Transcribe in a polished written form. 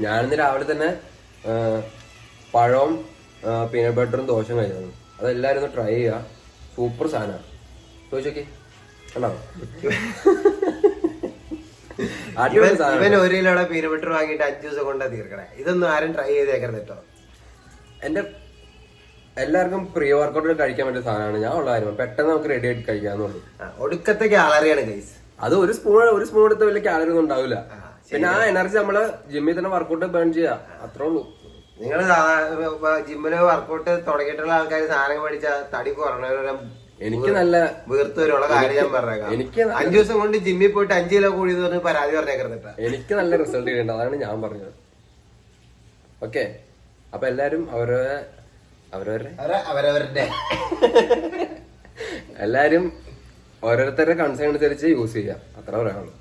ഞാനിന്ന് രാവിലെ തന്നെ പഴവും പീനട്ട് ബട്ടറും ദോശയും കഴിച്ചു. അതെല്ലാരും ഒന്ന് ട്രൈ ചെയ്യുക. സൂപ്പർ സാധനമാണ്. ചോദിച്ചോക്കെ കണ്ടോ? ഇവൻ 1 കിലോടെ പീനട്ട് ബട്ടർ വാങ്ങിയിട്ട് 5 ദിവസം കൊണ്ടാ തീർക്കണേ. ഇതൊന്നും ആരും ട്രൈ ചെയ്തേക്കരുത് കേട്ടോ. എന്റെ എല്ലാവർക്കും പ്രീ വർക്കൗട്ട് കഴിക്കാൻ പറ്റിയ സാധനമാണ്. ഞാൻ ഉള്ള കാര്യം പെട്ടെന്ന് നമുക്ക് റെഡി ആയിട്ട് കഴിക്കാന്നുള്ളൂ. ഒടുക്കത്തെ കാലറിയാണ് ഗൈസ്. അത് ഒരു സ്പൂൺ എടുത്ത് വലിയ കാലറി ഒന്നും ഉണ്ടാവില്ല. പിന്നെ ആ എനർജി നമ്മള് ജിമ്മിൽ തന്നെ വർക്കൗട്ട് ബേൺ ചെയ്യാ, അത്രേ ഉള്ളൂ. നിങ്ങൾ ജിമ്മില് വർക്കൗട്ട് തുടങ്ങിയിട്ടുള്ള ആൾക്കാർ സാധനം മേടിച്ച തടി കുറഞ്ഞ എനിക്ക് നല്ല വീർത്ത് വരുള്ള കാര്യം ഞാൻ പറഞ്ഞേക്കാം. എനിക്ക് 5 ദിവസം കൊണ്ട് ജിമ്മിൽ പോയിട്ട് 5 കിലോ കൂടി പരാതി പറഞ്ഞേക്കരുത്. എനിക്ക് നല്ല റിസൾട്ട് കിട്ടുന്നുണ്ട്, അതാണ് ഞാൻ പറഞ്ഞത്. ഓക്കെ, അപ്പൊ എല്ലാരും അവരവരുടെ എല്ലാരും ഓരോരുത്തരുടെ കൺസേൺ അനുസരിച്ച് യൂസ് ചെയ്യാം, അത്ര പറയാനുള്ളൂ.